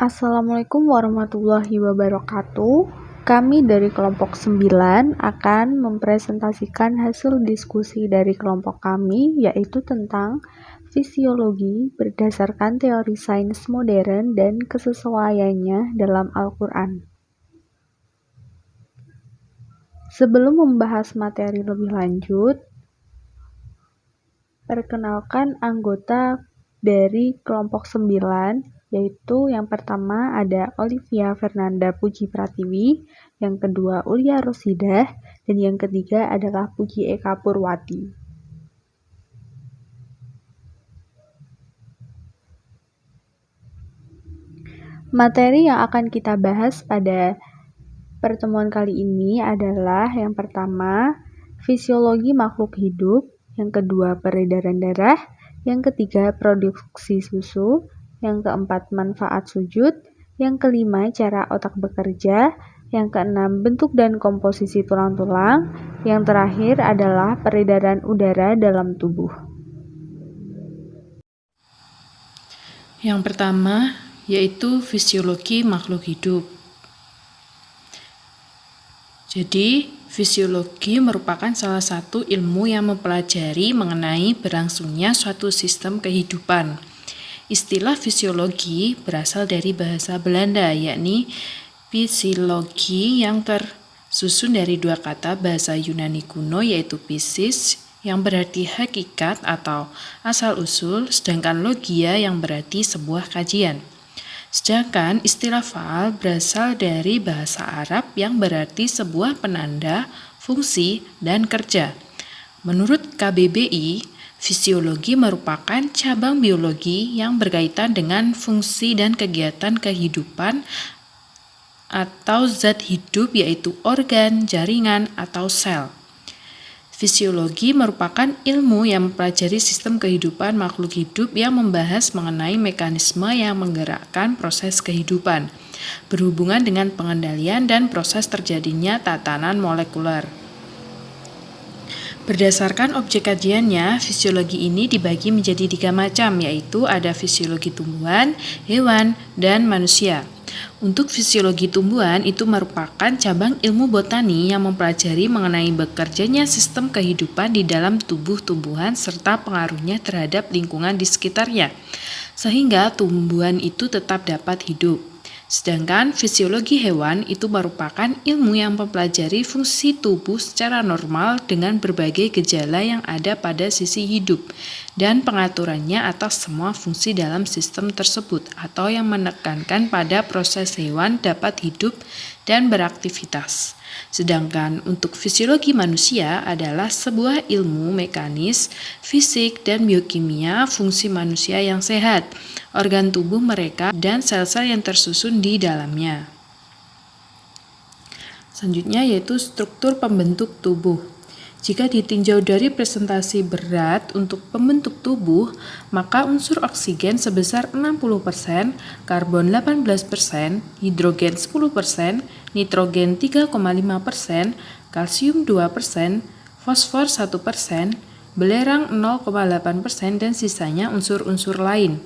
Assalamualaikum warahmatullahi wabarakatuh. Kami dari kelompok 9 akan mempresentasikan hasil diskusi dari kelompok kami, yaitu tentang fisiologi berdasarkan teori sains modern dan kesesuaiannya dalam Al-Quran. Sebelum membahas materi lebih lanjut, perkenalkan anggota dari kelompok 9, yaitu yang pertama ada Olivia Fernanda Puji Pratiwi, yang kedua Ulia Rosidah, dan yang ketiga adalah Puji Eka Purwati. Materi yang akan kita bahas pada pertemuan kali ini adalah yang pertama, fisiologi makhluk hidup, yang kedua peredaran darah, yang ketiga produksi susu, yang keempat manfaat sujud, yang kelima cara otak bekerja, yang keenam bentuk dan komposisi tulang-tulang, yang terakhir adalah peredaran udara dalam tubuh. Yang pertama yaitu fisiologi makhluk hidup. Jadi, fisiologi merupakan salah satu ilmu yang mempelajari mengenai berlangsungnya suatu sistem kehidupan. Istilah fisiologi berasal dari bahasa Belanda, yakni fisiologi, yang tersusun dari dua kata bahasa Yunani kuno, yaitu physis yang berarti hakikat atau asal-usul, sedangkan logia yang berarti sebuah kajian. Sedangkan istilah faal berasal dari bahasa Arab yang berarti sebuah penanda, fungsi, dan kerja. Menurut KBBI, fisiologi merupakan cabang biologi yang berkaitan dengan fungsi dan kegiatan kehidupan atau zat hidup, yaitu organ, jaringan, atau sel. Fisiologi merupakan ilmu yang mempelajari sistem kehidupan makhluk hidup yang membahas mengenai mekanisme yang menggerakkan proses kehidupan, berhubungan dengan pengendalian dan proses terjadinya tatanan molekuler. Berdasarkan objek kajiannya, fisiologi ini dibagi menjadi 3 macam, yaitu ada fisiologi tumbuhan, hewan, dan manusia. Untuk fisiologi tumbuhan, itu merupakan cabang ilmu botani yang mempelajari mengenai bekerjanya sistem kehidupan di dalam tubuh tumbuhan serta pengaruhnya terhadap lingkungan di sekitarnya, sehingga tumbuhan itu tetap dapat hidup. Sedangkan fisiologi hewan itu merupakan ilmu yang mempelajari fungsi tubuh secara normal dengan berbagai gejala yang ada pada sisi hidup dan pengaturannya atas semua fungsi dalam sistem tersebut, atau yang menekankan pada proses hewan dapat hidup dan beraktivitas. Sedangkan untuk fisiologi manusia adalah sebuah ilmu mekanis, fisik, dan biokimia fungsi manusia yang sehat, organ tubuh mereka, dan sel-sel yang tersusun di dalamnya. Selanjutnya yaitu struktur pembentuk tubuh. Jika ditinjau dari presentasi berat untuk pembentuk tubuh, maka unsur oksigen sebesar 60%, karbon 18%, hidrogen 10%, nitrogen 3,5%, kalsium 2%, fosfor 1%, belerang 0,8%, dan sisanya unsur-unsur lain.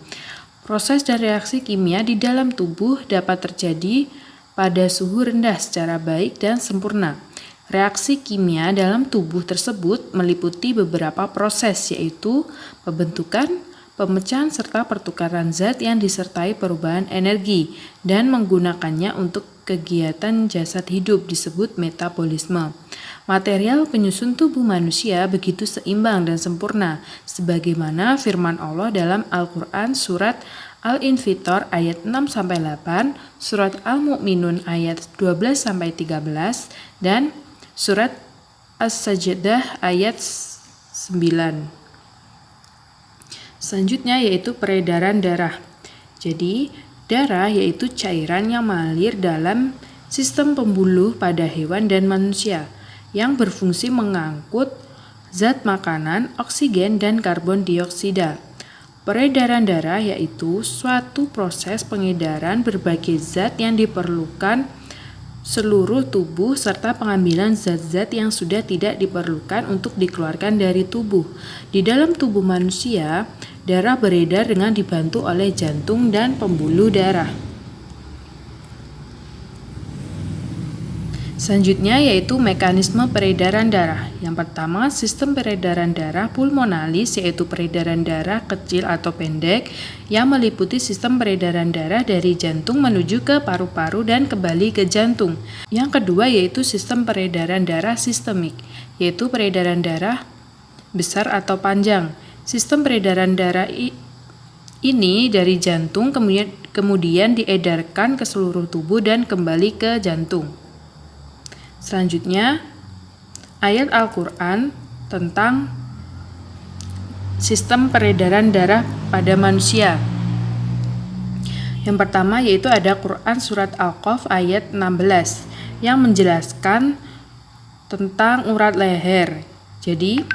Proses dan reaksi kimia di dalam tubuh dapat terjadi pada suhu rendah secara baik dan sempurna. Reaksi kimia dalam tubuh tersebut meliputi beberapa proses, yaitu pembentukan, pemecahan, serta pertukaran zat yang disertai perubahan energi dan menggunakannya untuk kegiatan jasad hidup disebut metabolisme. Material penyusun tubuh manusia begitu seimbang dan sempurna, sebagaimana firman Allah dalam Al-Quran surat Al-Infitor ayat 6-8, surat Al-Mu'minun ayat 12-13, dan surat As-Sajdah ayat 9. Selanjutnya yaitu peredaran darah. Jadi, darah yaitu cairan yang mengalir dalam sistem pembuluh pada hewan dan manusia yang berfungsi mengangkut zat makanan, oksigen, dan karbon dioksida. Peredaran darah yaitu suatu proses pengedaran berbagai zat yang diperlukan seluruh tubuh serta pengambilan zat-zat yang sudah tidak diperlukan untuk dikeluarkan dari tubuh. Di dalam tubuh manusia, darah beredar dengan dibantu oleh jantung dan pembuluh darah. Selanjutnya yaitu mekanisme peredaran darah. Yang pertama, sistem peredaran darah pulmonalis, yaitu peredaran darah kecil atau pendek yang meliputi sistem peredaran darah dari jantung menuju ke paru-paru dan kembali ke jantung. Yang kedua yaitu sistem peredaran darah sistemik, yaitu peredaran darah besar atau panjang. Sistem peredaran darah ini dari jantung kemudian diedarkan ke seluruh tubuh dan kembali ke jantung. Selanjutnya, ayat Al-Quran tentang sistem peredaran darah pada manusia. Yang pertama yaitu ada Quran Surat Al-Qaf ayat 16 yang menjelaskan tentang urat leher. Jadi,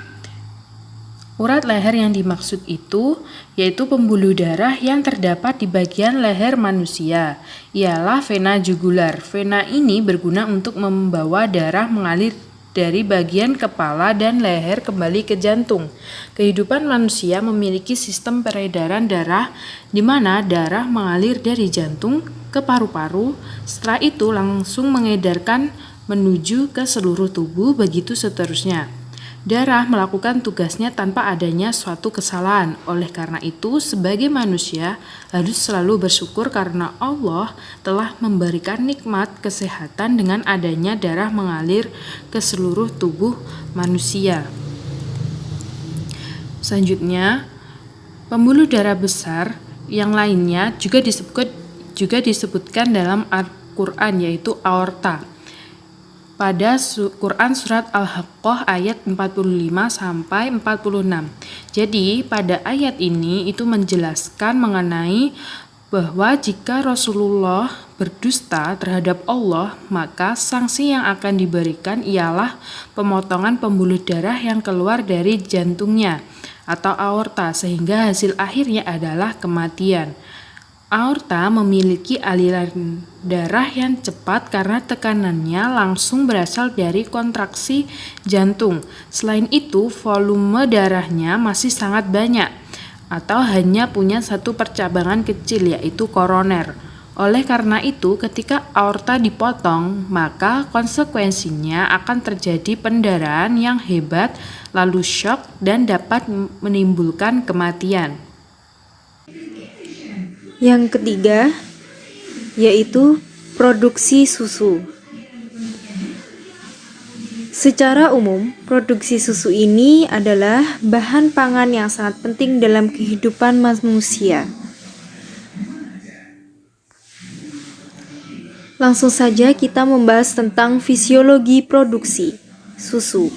urat leher yang dimaksud itu yaitu pembuluh darah yang terdapat di bagian leher manusia, ialah vena jugular. Vena ini berguna untuk membawa darah mengalir dari bagian kepala dan leher kembali ke jantung. Kehidupan manusia memiliki sistem peredaran darah di mana darah mengalir dari jantung ke paru-paru, setelah itu langsung mengedarkan menuju ke seluruh tubuh, begitu seterusnya. Darah melakukan tugasnya tanpa adanya suatu kesalahan. Oleh karena itu, sebagai manusia harus selalu bersyukur karena Allah telah memberikan nikmat kesehatan dengan adanya darah mengalir ke seluruh tubuh manusia. Selanjutnya, pembuluh darah besar yang lainnya juga disebutkan dalam Al-Quran, yaitu aorta. Pada Quran Surat Al-Haqqah ayat 45-46. Jadi pada ayat ini itu menjelaskan mengenai bahwa jika Rasulullah berdusta terhadap Allah, maka sanksi yang akan diberikan ialah pemotongan pembuluh darah yang keluar dari jantungnya atau aorta, sehingga hasil akhirnya adalah kematian. Aorta memiliki aliran darah yang cepat karena tekanannya langsung berasal dari kontraksi jantung. Selain itu, volume darahnya masih sangat banyak atau hanya punya satu percabangan kecil, yaitu koroner. Oleh karena itu, ketika aorta dipotong, maka konsekuensinya akan terjadi pendarahan yang hebat, lalu shock dan dapat menimbulkan kematian. Yang ketiga, yaitu produksi susu. Secara umum, produksi susu ini adalah bahan pangan yang sangat penting dalam kehidupan manusia. Langsung saja kita membahas tentang fisiologi produksi susu.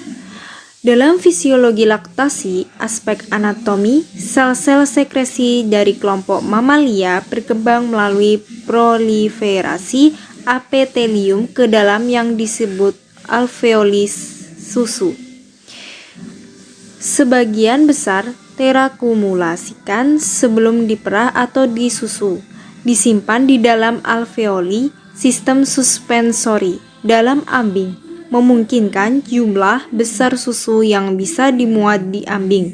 Dalam fisiologi laktasi, aspek anatomi, sel-sel sekresi dari kelompok mamalia berkembang melalui proliferasi apitelium ke dalam yang disebut alveoli susu. Sebagian besar terakumulasikan sebelum diperah atau disusu, disimpan di dalam alveoli sistem suspensori dalam ambing, memungkinkan jumlah besar susu yang bisa dimuat di ambing.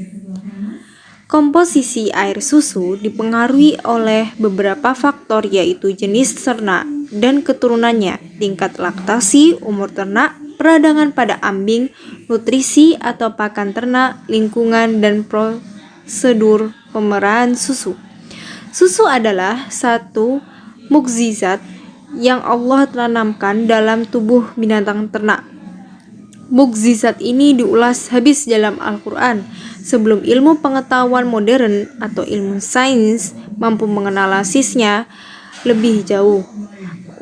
Komposisi air susu dipengaruhi oleh beberapa faktor, yaitu jenis ternak dan keturunannya, tingkat laktasi, umur ternak, peradangan pada ambing, nutrisi atau pakan ternak, lingkungan, dan prosedur pemerahan susu. Susu adalah satu mukjizat yang Allah tanamkan dalam tubuh binatang ternak. Mukjizat ini diulas habis dalam Al-Quran sebelum ilmu pengetahuan modern atau ilmu sains mampu menganalisisnya lebih jauh.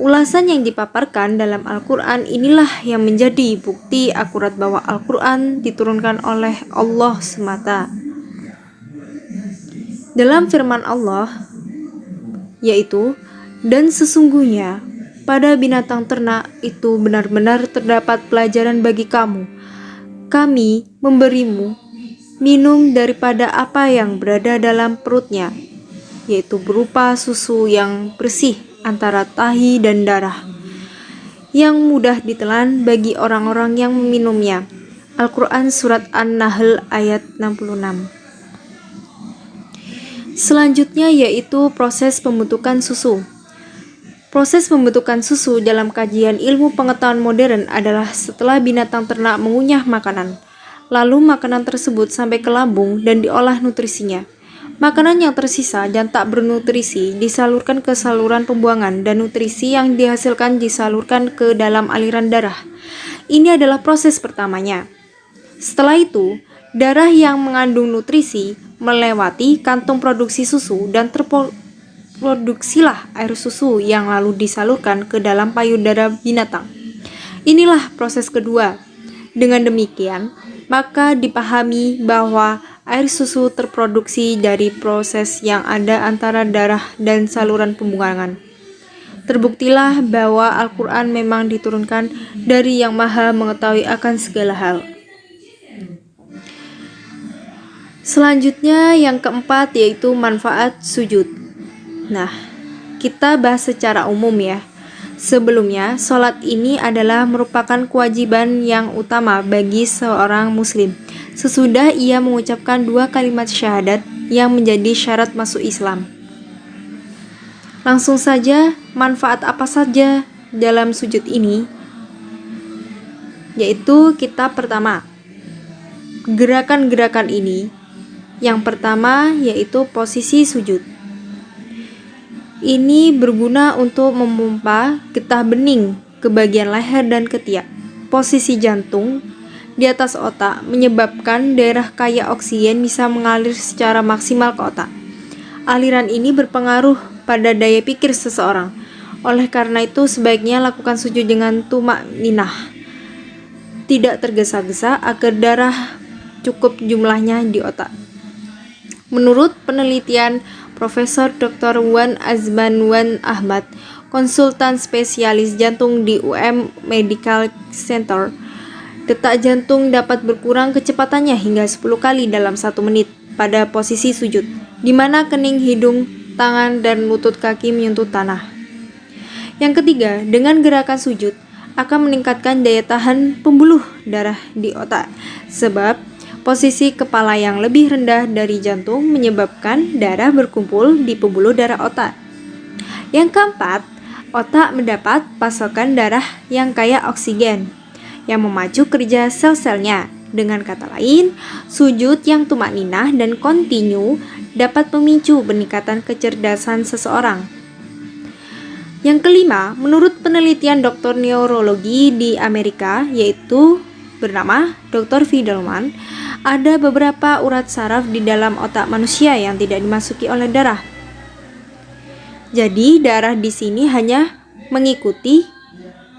Ulasan yang dipaparkan dalam Al-Quran inilah yang menjadi bukti akurat bahwa Al-Quran diturunkan oleh Allah semata. Dalam firman Allah, yaitu, dan sesungguhnya pada binatang ternak itu benar-benar terdapat pelajaran bagi kamu. Kami memberimu minum daripada apa yang berada dalam perutnya, yaitu berupa susu yang bersih antara tahi dan darah, yang mudah ditelan bagi orang-orang yang meminumnya. Al-Quran Surat An-Nahl ayat 66. Selanjutnya yaitu proses pembentukan susu. Proses pembentukan susu dalam kajian ilmu pengetahuan modern adalah setelah binatang ternak mengunyah makanan, lalu makanan tersebut sampai ke lambung dan diolah nutrisinya. Makanan yang tersisa dan tak bernutrisi disalurkan ke saluran pembuangan dan nutrisi yang dihasilkan disalurkan ke dalam aliran darah. Ini adalah proses pertamanya. Setelah itu, darah yang mengandung nutrisi melewati kantung produksi susu dan terproduksilah air susu yang lalu disalurkan ke dalam payudara binatang. Inilah proses kedua. Dengan demikian, maka dipahami bahwa air susu terproduksi dari proses yang ada antara darah dan saluran pembuangan. Terbuktilah bahwa Al-Quran memang diturunkan dari Yang Maha Mengetahui akan segala hal. Selanjutnya yang keempat yaitu manfaat sujud. Nah, kita bahas secara umum ya. Sebelumnya, sholat ini adalah merupakan kewajiban yang utama bagi seorang muslim. Sesudah ia mengucapkan 2 kalimat syahadat yang menjadi syarat masuk Islam. Langsung saja, manfaat apa saja dalam sujud ini? Yaitu kita pertama, gerakan-gerakan ini. Yang pertama yaitu posisi sujud. Ini berguna untuk memompa getah bening ke bagian leher dan ketiak. Posisi jantung di atas otak menyebabkan daerah kaya oksigen bisa mengalir secara maksimal ke otak. Aliran ini berpengaruh pada daya pikir seseorang. Oleh karena itu sebaiknya lakukan sujud dengan tumak-ninah, tidak tergesa-gesa agar darah cukup jumlahnya di otak. Menurut penelitian Profesor Dr. Wan Azman Wan Ahmad, konsultan spesialis jantung di UM Medical Center, detak jantung dapat berkurang kecepatannya hingga 10 kali dalam 1 menit pada posisi sujud, di mana kening, hidung, tangan, dan lutut kaki menyentuh tanah. Yang ketiga, dengan gerakan sujud akan meningkatkan daya tahan pembuluh darah di otak, sebab posisi kepala yang lebih rendah dari jantung menyebabkan darah berkumpul di pembuluh darah otak. Yang keempat, otak mendapat pasokan darah yang kaya oksigen, yang memacu kerja sel-selnya. Dengan kata lain, sujud yang tumak-ninah dan kontinu dapat memicu peningkatan kecerdasan seseorang. Yang kelima, menurut penelitian dokter neurologi di Amerika, yaitu bernama Dr. Fidelman, ada beberapa urat saraf di dalam otak manusia yang tidak dimasuki oleh darah. Jadi darah di sini hanya mengikuti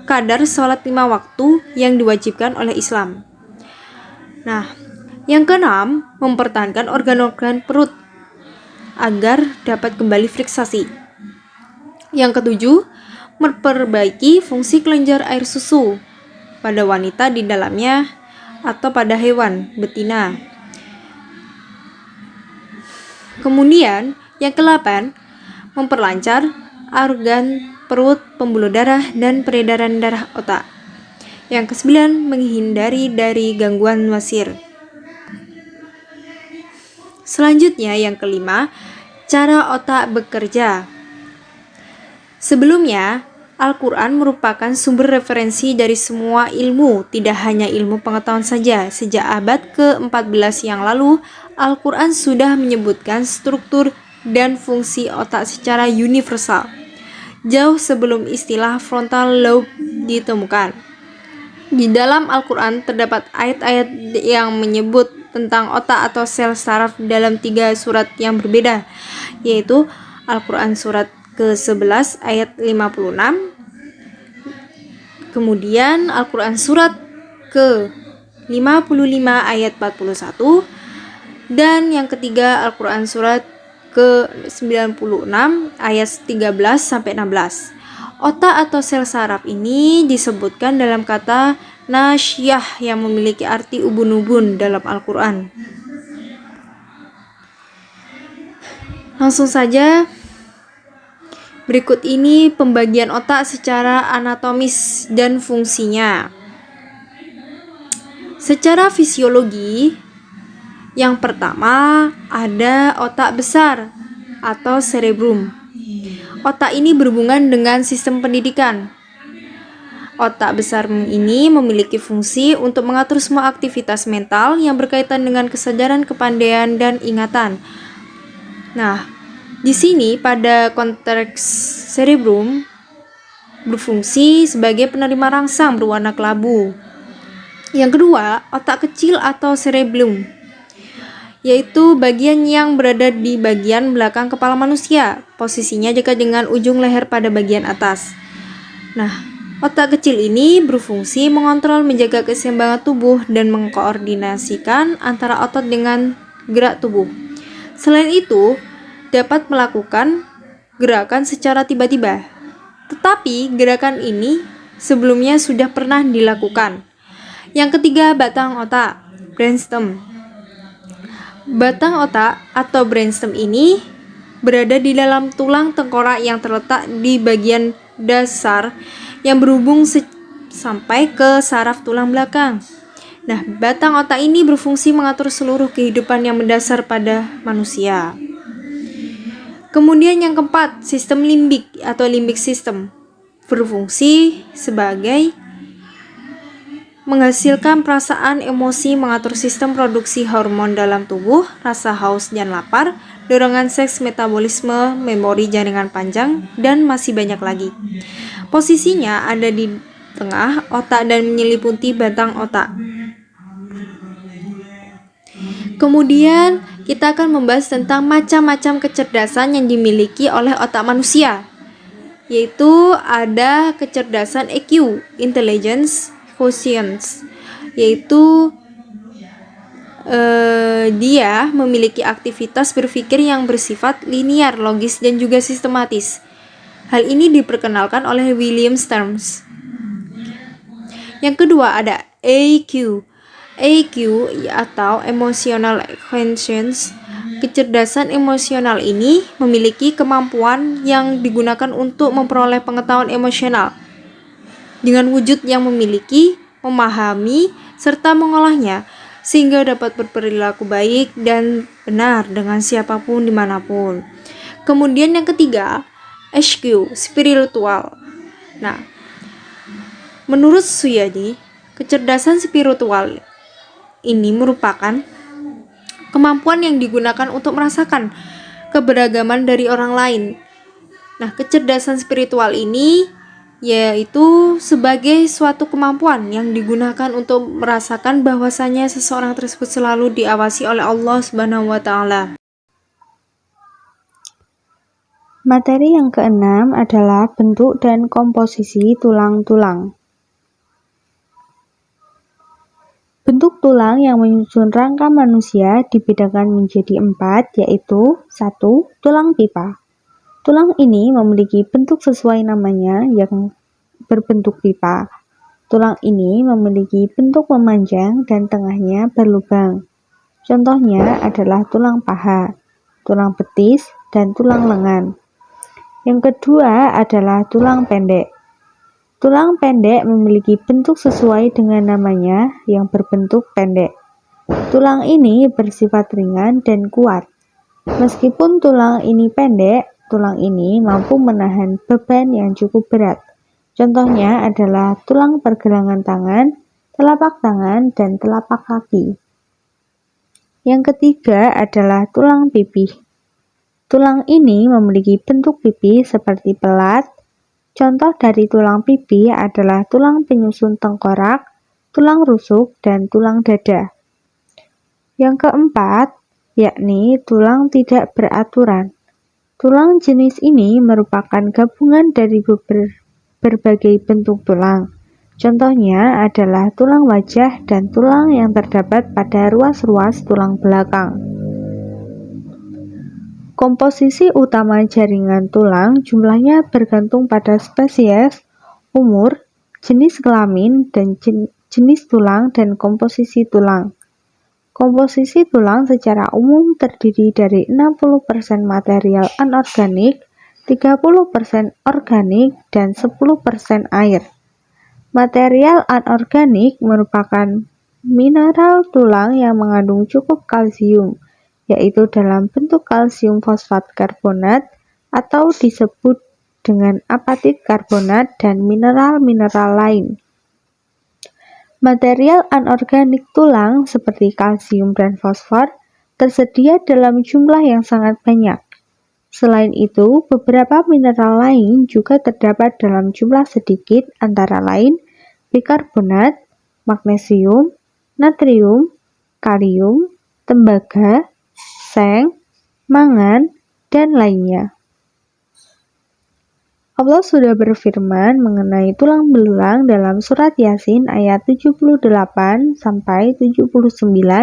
kadar sholat 5 waktu yang diwajibkan oleh Islam. Nah, yang keenam, mempertahankan organ-organ perut agar dapat kembali friksasi. Yang ketujuh, memperbaiki fungsi kelenjar air susu pada wanita di dalamnya atau pada hewan betina. Kemudian, yang ke-8, memperlancar organ perut, pembuluh darah, dan peredaran darah otak. Yang ke-9, menghindari dari gangguan wasir. Selanjutnya, yang ke-5, cara otak bekerja. Sebelumnya, Al-Quran merupakan sumber referensi dari semua ilmu, tidak hanya ilmu pengetahuan saja. Sejak abad ke-14 yang lalu, Al-Quran sudah menyebutkan struktur dan fungsi otak secara universal, jauh sebelum istilah frontal lobe ditemukan. Di dalam Al-Quran terdapat ayat-ayat yang menyebut tentang otak atau sel saraf dalam 3 surat yang berbeda, yaitu Al-Quran surat ke-11 ayat 56, kemudian Al-Quran surat ke-55 ayat 41, dan yang ketiga Al-Quran surat ke-96 ayat 13-16. Otak atau sel saraf ini disebutkan dalam kata nasyah yang memiliki arti ubun-ubun dalam Al-Quran. Langsung saja, berikut ini pembagian otak secara anatomis dan fungsinya. Secara fisiologi, yang pertama ada otak besar atau cerebrum. otak ini berhubungan dengan sistem pendidikan. Otak besar ini memiliki fungsi untuk mengatur semua aktivitas mental yang berkaitan dengan kesadaran, kepandaian, dan ingatan. Nah, di sini pada konteks cerebrum berfungsi sebagai penerima rangsang berwarna kelabu. Yang kedua, otak kecil atau cerebellum, yaitu bagian yang berada di bagian belakang kepala manusia, posisinya dekat dengan ujung leher pada bagian atas. Nah, otak kecil ini berfungsi mengontrol, menjaga keseimbangan tubuh, dan mengkoordinasikan antara otot dengan gerak tubuh. Selain itu, dapat melakukan gerakan secara tiba-tiba. Tetapi, gerakan ini sebelumnya sudah pernah dilakukan. Yang ketiga, batang otak, brainstem. Batang otak atau brainstem ini berada di dalam tulang tengkorak yang terletak di bagian dasar yang berhubung sampai ke saraf tulang belakang. Nah, batang otak ini berfungsi mengatur seluruh kehidupan yang mendasar pada manusia. Kemudian yang keempat, sistem limbik atau limbic system berfungsi sebagai menghasilkan perasaan, emosi, mengatur sistem produksi hormon dalam tubuh, rasa haus dan lapar, dorongan seks, metabolisme, memori jaringan panjang, dan masih banyak lagi. Posisinya ada di tengah otak dan menyelimuti batang otak. Kemudian kita akan membahas tentang macam-macam kecerdasan yang dimiliki oleh otak manusia, yaitu ada kecerdasan EQ, intelligence quotient, yaitu dia memiliki aktivitas berpikir yang bersifat linear, logis, dan juga sistematis. Hal ini diperkenalkan oleh William Sturms. Yang kedua ada AQ. AQ atau Emotional Quotient. Kecerdasan emosional ini memiliki kemampuan yang digunakan untuk memperoleh pengetahuan emosional dengan wujud yang memiliki, memahami, serta mengolahnya, sehingga dapat berperilaku baik dan benar dengan siapapun dimanapun. Kemudian yang ketiga, HQ, spiritual. Nah, menurut Suyadi, kecerdasan spiritual ini merupakan kemampuan yang digunakan untuk merasakan keberagaman dari orang lain. Nah, kecerdasan spiritual ini yaitu sebagai suatu kemampuan yang digunakan untuk merasakan bahwasanya seseorang tersebut selalu diawasi oleh Allah Subhanahu wa taala. Materi yang keenam adalah bentuk dan komposisi tulang-tulang. Bentuk tulang yang menyusun rangka manusia dibedakan menjadi 4, yaitu 1. Tulang pipa. Tulang ini memiliki bentuk sesuai namanya yang berbentuk pipa. Tulang ini memiliki bentuk memanjang dan tengahnya berlubang. Contohnya adalah tulang paha, tulang betis, dan tulang lengan. Yang kedua adalah tulang pendek. Tulang pendek memiliki bentuk sesuai dengan namanya yang berbentuk pendek. Tulang ini bersifat ringan dan kuat. Meskipun tulang ini pendek, tulang ini mampu menahan beban yang cukup berat. Contohnya adalah tulang pergelangan tangan, telapak tangan, dan telapak kaki. Yang ketiga adalah tulang pipih. Tulang ini memiliki bentuk pipi seperti pelat. Contoh dari tulang pipi adalah tulang penyusun tengkorak, tulang rusuk, dan tulang dada. Yang keempat, yakni tulang tidak beraturan. Tulang jenis ini merupakan gabungan dari berbagai bentuk tulang. Contohnya adalah tulang wajah dan tulang yang terdapat pada ruas-ruas tulang belakang. Komposisi utama jaringan tulang jumlahnya bergantung pada spesies, umur, jenis kelamin, dan jenis tulang dan komposisi tulang. Komposisi tulang secara umum terdiri dari 60% material anorganik, 30% organik, dan 10% air. Material anorganik merupakan mineral tulang yang mengandung cukup kalsium, yaitu dalam bentuk kalsium fosfat karbonat atau disebut dengan apatit karbonat dan mineral-mineral lain. Material anorganik tulang seperti kalsium dan fosfor tersedia dalam jumlah yang sangat banyak. Selain itu, beberapa mineral lain juga terdapat dalam jumlah sedikit, antara lain bikarbonat, magnesium, natrium, kalium, tembaga, seng, mangan, dan lainnya. Allah sudah berfirman mengenai tulang belulang dalam surat Yasin ayat 78-79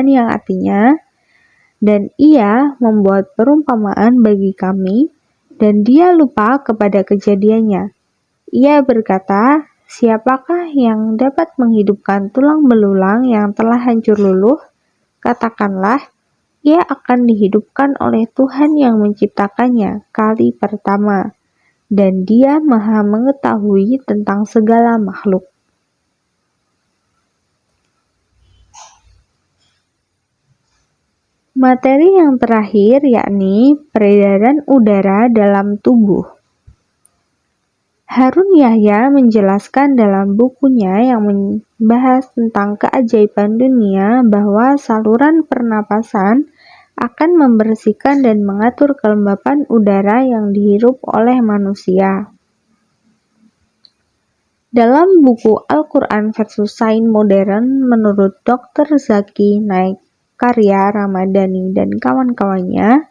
yang artinya, "Dan ia membuat perumpamaan bagi kami, dan dia lupa kepada kejadiannya. Ia berkata, siapakah yang dapat menghidupkan tulang belulang yang telah hancur luluh? Katakanlah, ia akan dihidupkan oleh Tuhan yang menciptakannya kali pertama. Dan dia maha mengetahui tentang segala makhluk." Materi yang terakhir yakni peredaran udara dalam tubuh. Harun Yahya menjelaskan dalam bukunya yang membahas tentang keajaiban dunia bahwa saluran pernapasan akan membersihkan dan mengatur kelembapan udara yang dihirup oleh manusia. Dalam buku Al-Quran versus Sains Modern menurut Dr. Zaki Naik Karya Ramadhani dan kawan-kawannya,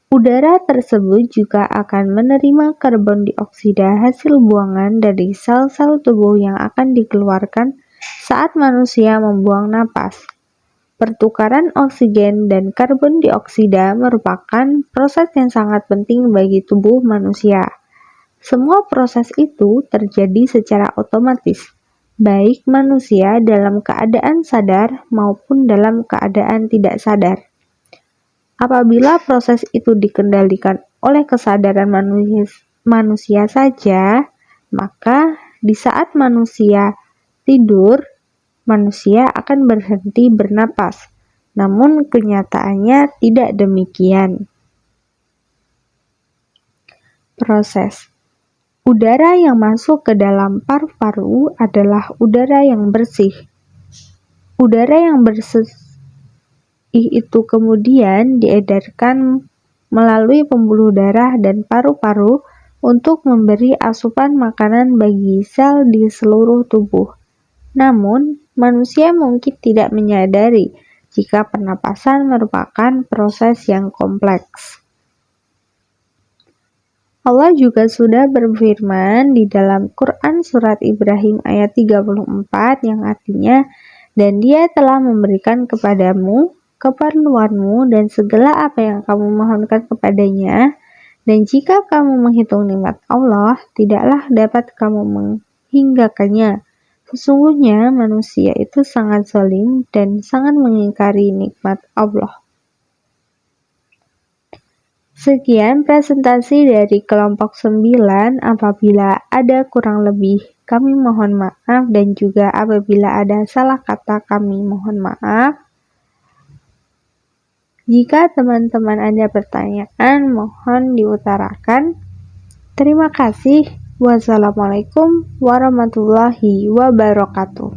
udara tersebut juga akan menerima karbon dioksida hasil buangan dari sel-sel tubuh yang akan dikeluarkan saat manusia membuang napas. Pertukaran oksigen dan karbon dioksida merupakan proses yang sangat penting bagi tubuh manusia. Semua proses itu terjadi secara otomatis, baik manusia dalam keadaan sadar maupun dalam keadaan tidak sadar. Apabila proses itu dikendalikan oleh kesadaran manusia saja, maka di saat manusia tidur, manusia akan berhenti bernapas. Namun kenyataannya tidak demikian. Proses udara yang masuk ke dalam paru-paru adalah udara yang bersih. Udara yang bersih itu kemudian diedarkan melalui pembuluh darah dan paru-paru untuk memberi asupan makanan bagi sel di seluruh tubuh. Namun, manusia mungkin tidak menyadari jika pernapasan merupakan proses yang kompleks. Allah juga sudah berfirman di dalam Quran surat Ibrahim ayat 34 yang artinya, "Dan dia telah memberikan kepadamu keperluanmu dan segala apa yang kamu mohonkan kepadanya, dan jika kamu menghitung nikmat Allah, tidaklah dapat kamu menghinggakannya. Sesungguhnya manusia itu sangat zalim dan sangat mengingkari nikmat Allah." Sekian presentasi dari kelompok 9. Apabila ada kurang lebih, kami mohon maaf, dan juga apabila ada salah kata, kami mohon maaf. Jika teman-teman ada pertanyaan, mohon diutarakan. Terima kasih. Wassalamualaikum warahmatullahi wabarakatuh.